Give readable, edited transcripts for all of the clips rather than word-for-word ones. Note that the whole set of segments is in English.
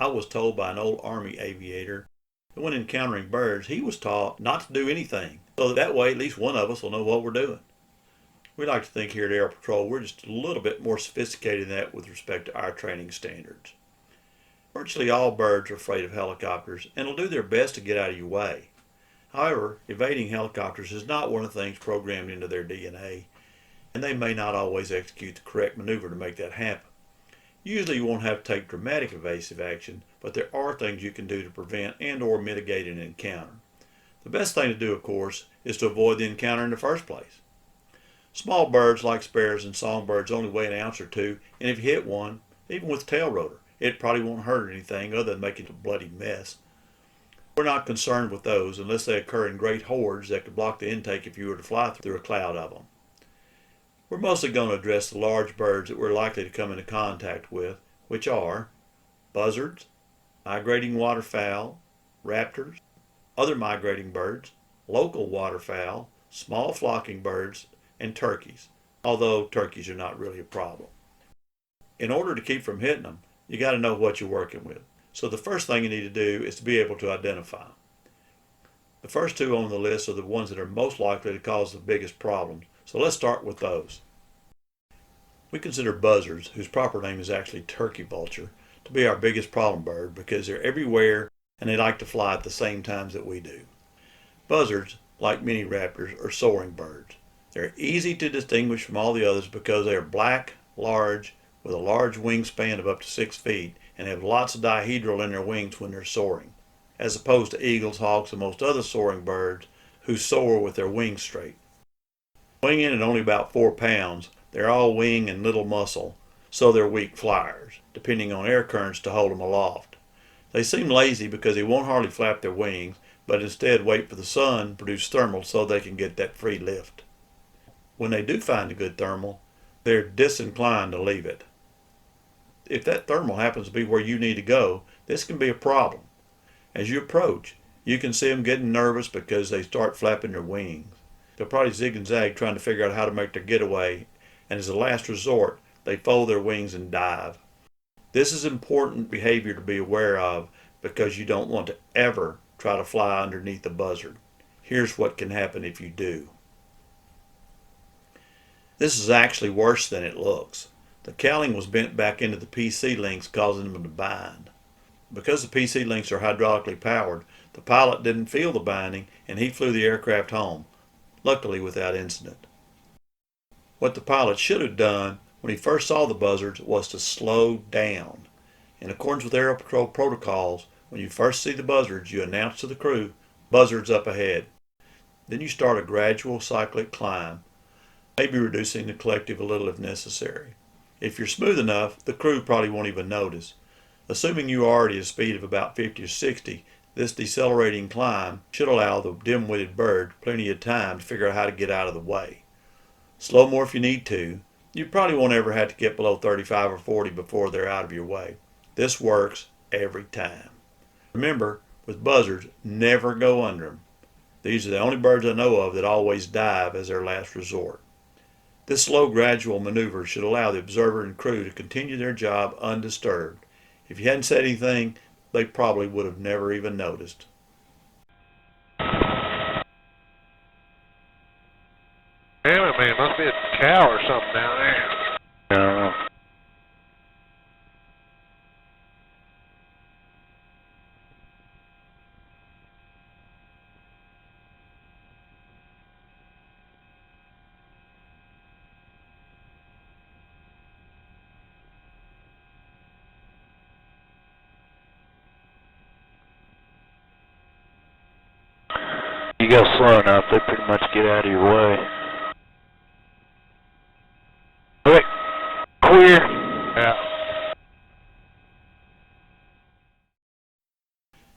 I was told by an old Army aviator that when encountering birds, he was taught not to do anything, so that way at least one of us will know what we're doing. We like to think here at Air Patrol we're just a little bit more sophisticated than that with respect to our training standards. Virtually all birds are afraid of helicopters and will do their best to get out of your way. However, evading helicopters is not one of the things programmed into their DNA, and they may not always execute the correct maneuver to make that happen. Usually you won't have to take dramatic evasive action, but there are things you can do to prevent and or mitigate an encounter. The best thing to do, of course, is to avoid the encounter in the first place. Small birds like sparrows and songbirds only weigh an ounce or two, and if you hit one, even with a tail rotor, it probably won't hurt anything other than making a bloody mess. We're not concerned with those unless they occur in great hordes that could block the intake if you were to fly through a cloud of them. We're mostly going to address the large birds that we're likely to come into contact with, which are buzzards, migrating waterfowl, raptors, other migrating birds, local waterfowl, small flocking birds, and turkeys, although turkeys are not really a problem. In order to keep from hitting them, you got to know what you're working with. So the first thing you need to do is to be able to identify them. The first two on the list are the ones that are most likely to cause the biggest problems. So let's start with those. We consider buzzards, whose proper name is actually turkey vulture, to be our biggest problem bird because they're everywhere and they like to fly at the same times that we do. Buzzards, like many raptors, are soaring birds. They're easy to distinguish from all the others because they are black, large, with a large wingspan of up to 6 feet and have lots of dihedral in their wings when they're soaring, as opposed to eagles, hawks, and most other soaring birds who soar with their wings straight. Weighing in at only about 4 pounds, they're all wing and little muscle, so they're weak flyers, depending on air currents to hold them aloft. They seem lazy because they won't hardly flap their wings, but instead wait for the sun to produce thermal so they can get that free lift. When they do find a good thermal, they're disinclined to leave it. If that thermal happens to be where you need to go, this can be a problem. As you approach, you can see them getting nervous because they start flapping their wings. They'll probably zig and zag trying to figure out how to make their getaway, and as a last resort, they fold their wings and dive. This is important behavior to be aware of because you don't want to ever try to fly underneath a buzzard. Here's what can happen if you do. This is actually worse than it looks. The cowling was bent back into the PC links, causing them to bind. Because the PC links are hydraulically powered, the pilot didn't feel the binding and he flew the aircraft home, luckily without incident. What the pilot should have done when he first saw the buzzards was to slow down. In accordance with Air Patrol protocols, when you first see the buzzards, you announce to the crew, "Buzzards up ahead." Then you start a gradual cyclic climb, maybe reducing the collective a little if necessary. If you're smooth enough, the crew probably won't even notice. Assuming you are already at a speed of about 50 or 60, this decelerating climb should allow the dim-witted bird plenty of time to figure out how to get out of the way. Slow more if you need to. You probably won't ever have to get below 35 or 40 before they're out of your way. This works every time. Remember, with buzzards, never go under them. These are the only birds I know of that always dive as their last resort. This slow, gradual maneuver should allow the observer and crew to continue their job undisturbed. If you hadn't said anything, they probably would have never even noticed. Damn it, man, must be a cow or something down there. I don't know. You go slow enough, they pretty much get out of your way. Quick, clear. Yeah.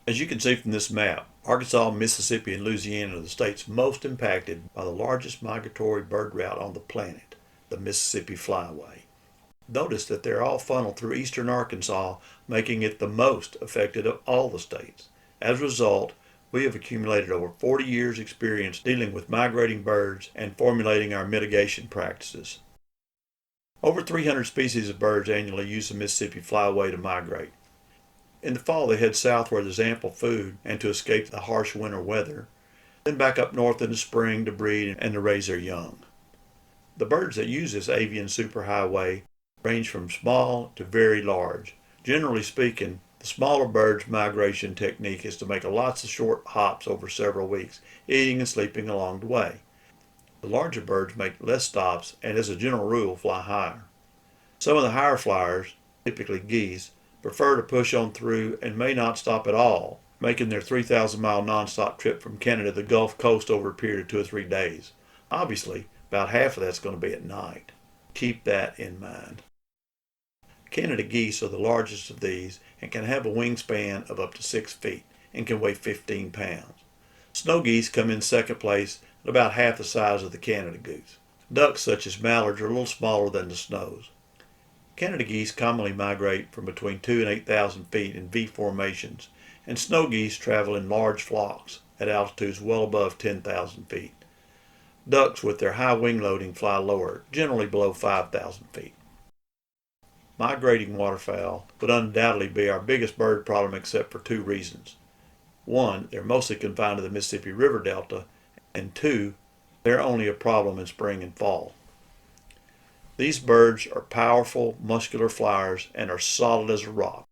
As you can see from this map, Arkansas, Mississippi, and Louisiana are the states most impacted by the largest migratory bird route on the planet, the Mississippi Flyway. Notice that they're all funneled through eastern Arkansas, making it the most affected of all the states. As a result, we have accumulated over 40 years' experience dealing with migrating birds and formulating our mitigation practices. Over 300 species of birds annually use the Mississippi Flyway to migrate. In the fall, they head south where there's ample food and to escape the harsh winter weather, then back up north in the spring to breed and to raise their young. The birds that use this avian superhighway range from small to very large. Generally speaking, the smaller birds' migration technique is to make lots of short hops over several weeks, eating and sleeping along the way. The larger birds make less stops and, as a general rule, fly higher. Some of the higher flyers, typically geese, prefer to push on through and may not stop at all, making their 3,000-mile nonstop trip from Canada to the Gulf Coast over a period of 2 or 3 days. Obviously, about half of that's going to be at night. Keep that in mind. Canada geese are the largest of these and can have a wingspan of up to 6 feet and can weigh 15 pounds. Snow geese come in second place at about half the size of the Canada goose. Ducks such as mallards are a little smaller than the snows. Canada geese commonly migrate from between 2,000 and 8,000 feet in V formations, and snow geese travel in large flocks at altitudes well above 10,000 feet. Ducks with their high wing loading fly lower, generally below 5,000 feet. Migrating waterfowl would undoubtedly be our biggest bird problem except for 2 reasons. 1, they're mostly confined to the Mississippi River Delta, and 2, they're only a problem in spring and fall. These birds are powerful, muscular flyers and are solid as a rock.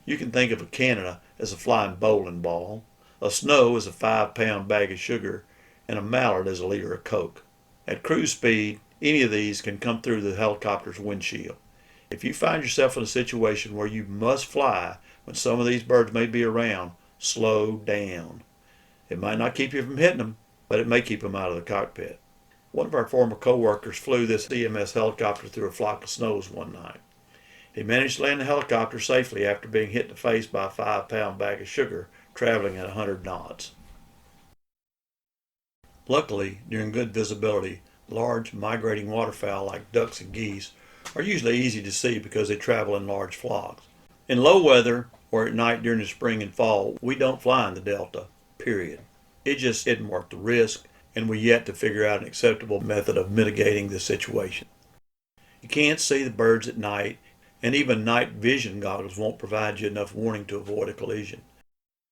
You can think of a Canada as a flying bowling ball, a snow as a 5-pound bag of sugar, and a mallard as a liter of Coke. At cruise speed, any of these can come through the helicopter's windshield. If you find yourself in a situation where you must fly when some of these birds may be around, slow down. It might not keep you from hitting them, but it may keep them out of the cockpit. One of our former co-workers flew this EMS helicopter through a flock of snows one night. He managed to land the helicopter safely after being hit in the face by a 5-pound bag of sugar traveling at 100 knots. Luckily, during good visibility, large migrating waterfowl like ducks and geese are usually easy to see because they travel in large flocks. In low weather or at night during the spring and fall, we don't fly in the Delta, period. It just isn't worth the risk, and we're yet to figure out an acceptable method of mitigating the situation. You can't see the birds at night, and even night vision goggles won't provide you enough warning to avoid a collision.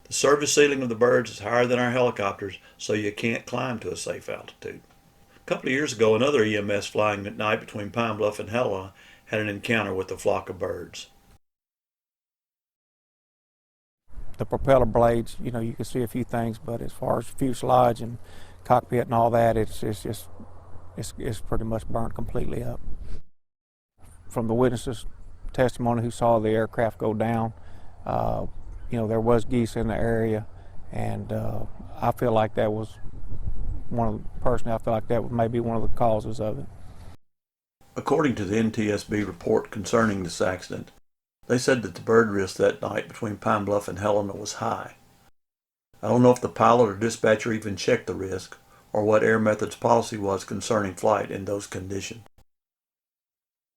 The service ceiling of the birds is higher than our helicopters, so you can't climb to a safe altitude. A couple of years ago, another EMS flying at night between Pine Bluff and Helena had an encounter with a flock of birds. The propeller blades, you can see a few things, but as far as fuselage and cockpit and all that, it's pretty much burnt completely up. From the witnesses' testimony who saw the aircraft go down, there was geese in the area, and I feel like that was maybe one of the causes of it. According to the NTSB report concerning this accident, they said that the bird risk that night between Pine Bluff and Helena was high. I don't know if the pilot or dispatcher even checked the risk, or what Air Methods policy was concerning flight in those conditions.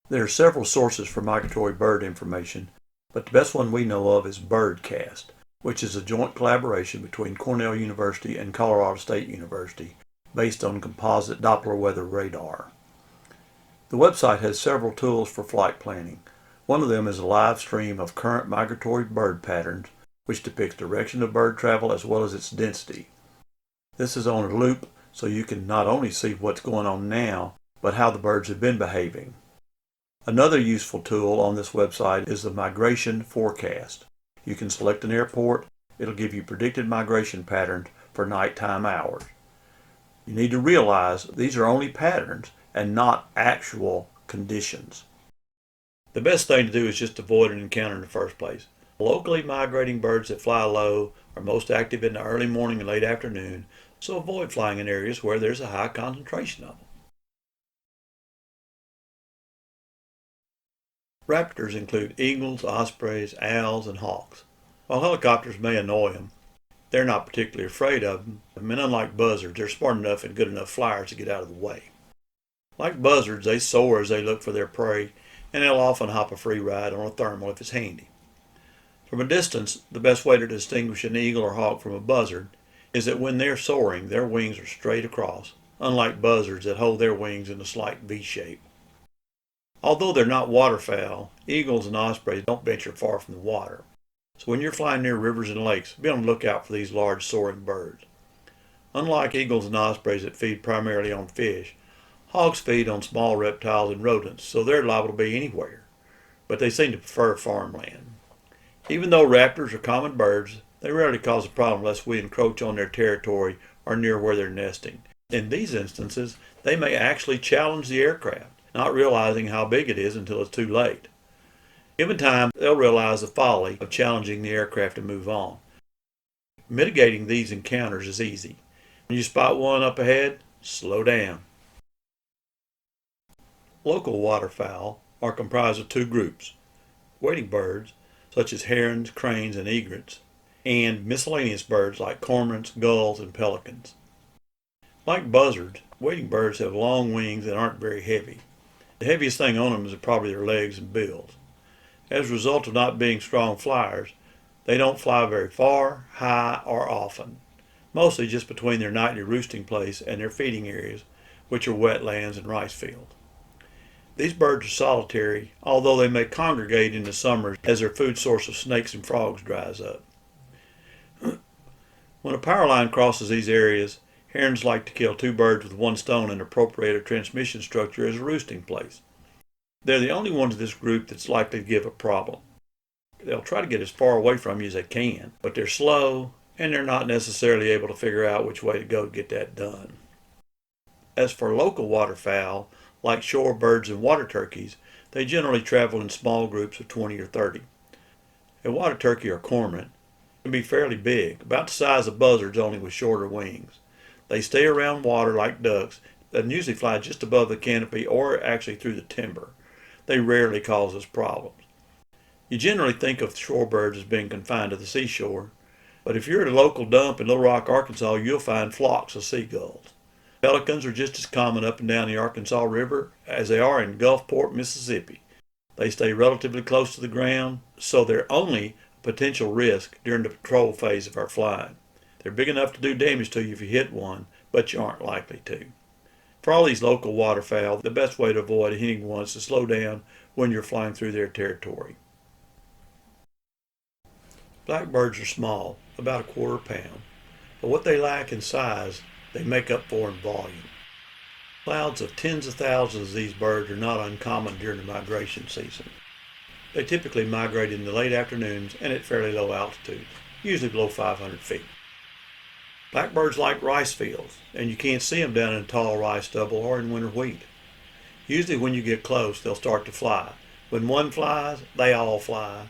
There are several sources for migratory bird information, but the best one we know of is Birdcast, which is a joint collaboration between Cornell University and Colorado State University, based on composite Doppler weather radar. The website has several tools for flight planning. One of them is a live stream of current migratory bird patterns, which depicts direction of bird travel as well as its density. This is on a loop, so you can not only see what's going on now, but how the birds have been behaving. Another useful tool on this website is the migration forecast. You can select an airport. It'll give you predicted migration patterns for nighttime hours. You need to realize these are only patterns and not actual conditions. The best thing to do is just avoid an encounter in the first place. Locally migrating birds that fly low are most active in the early morning and late afternoon, so avoid flying in areas where there's a high concentration of them. Raptors include eagles, ospreys, owls, and hawks. While helicopters may annoy them, they're not particularly afraid of them, and unlike buzzards, they're smart enough and good enough flyers to get out of the way. Like buzzards, they soar as they look for their prey, and they'll often hop a free ride on a thermal if it's handy. From a distance, the best way to distinguish an eagle or hawk from a buzzard is that when they're soaring, their wings are straight across, unlike buzzards that hold their wings in a slight V shape. Although they're not waterfowl, eagles and ospreys don't venture far from the water. So when you're flying near rivers and lakes, be on the lookout for these large soaring birds. Unlike eagles and ospreys that feed primarily on fish, hogs feed on small reptiles and rodents, so they're liable to be anywhere, but they seem to prefer farmland. Even though raptors are common birds, they rarely cause a problem unless we encroach on their territory or near where they're nesting. In these instances, they may actually challenge the aircraft, not realizing how big it is until it's too late. Given time, they'll realize the folly of challenging the aircraft and move on. Mitigating these encounters is easy. When you spot one up ahead, slow down. Local waterfowl are comprised of two groups: wading birds, such as herons, cranes, and egrets, and miscellaneous birds like cormorants, gulls, and pelicans. Like buzzards, wading birds have long wings and aren't very heavy. The heaviest thing on them is probably their legs and bills. As a result of not being strong flyers, they don't fly very far, high, or often, mostly just between their nightly roosting place and their feeding areas, which are wetlands and rice fields. These birds are solitary, although they may congregate in the summer as their food source of snakes and frogs dries up. When a power line crosses these areas, herons like to kill two birds with one stone and appropriate a transmission structure as a roosting place. They're the only ones in this group that's likely to give a problem. They'll try to get as far away from you as they can, but they're slow and they're not necessarily able to figure out which way to go to get that done. As for local waterfowl, like shorebirds and water turkeys, they generally travel in small groups of 20 or 30. A water turkey or cormorant can be fairly big, about the size of buzzards, only with shorter wings. They stay around water like ducks and usually fly just above the canopy or actually through the timber. They rarely cause us problems. You generally think of shorebirds as being confined to the seashore, but if you're at a local dump in Little Rock, Arkansas, you'll find flocks of seagulls. Pelicans are just as common up and down the Arkansas River as they are in Gulfport, Mississippi. They stay relatively close to the ground, so they're only a potential risk during the patrol phase of our flying. They're big enough to do damage to you if you hit one, but you aren't likely to. For all these local waterfowl, the best way to avoid hitting one is to slow down when you're flying through their territory. Blackbirds are small, about a quarter pound, but what they lack in size, they make up for in volume. Clouds of tens of thousands of these birds are not uncommon during the migration season. They typically migrate in the late afternoons and at fairly low altitudes, usually below 500 feet. Blackbirds like rice fields, and you can't see them down in tall rice stubble or in winter wheat. Usually when you get close, they'll start to fly. When one flies, they all fly,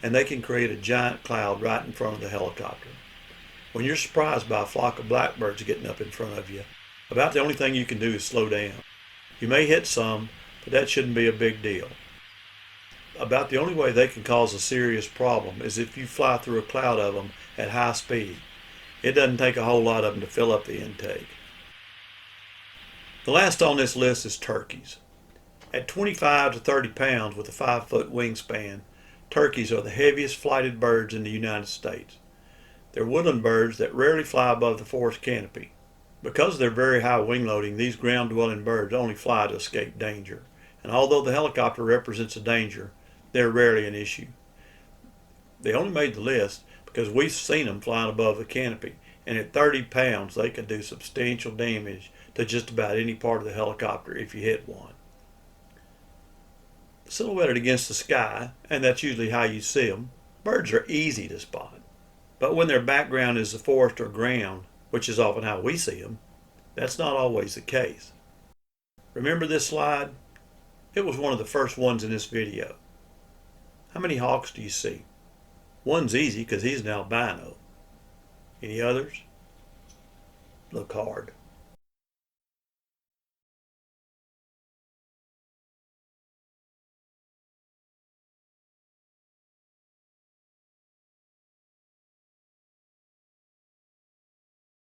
and they can create a giant cloud right in front of the helicopter. When you're surprised by a flock of blackbirds getting up in front of you, about the only thing you can do is slow down. You may hit some, but that shouldn't be a big deal. About the only way they can cause a serious problem is if you fly through a cloud of them at high speed. It doesn't take a whole lot of them to fill up the intake. The last on this list is turkeys. At 25 to 30 pounds with a 5-foot wingspan, turkeys are the heaviest flighted birds in the United States. They're woodland birds that rarely fly above the forest canopy. Because of their very high wing loading, these ground-dwelling birds only fly to escape danger. And although the helicopter represents a danger, they're rarely an issue. They only made the list because we've seen them flying above the canopy, and at 30 pounds they can do substantial damage to just about any part of the helicopter if you hit one. Silhouetted against the sky, and that's usually how you see them, birds are easy to spot. But when their background is the forest or ground, which is often how we see them, that's not always the case. Remember this slide? It was one of the first ones in this video. How many hawks do you see? One's easy because he's an albino. Any others? Look hard.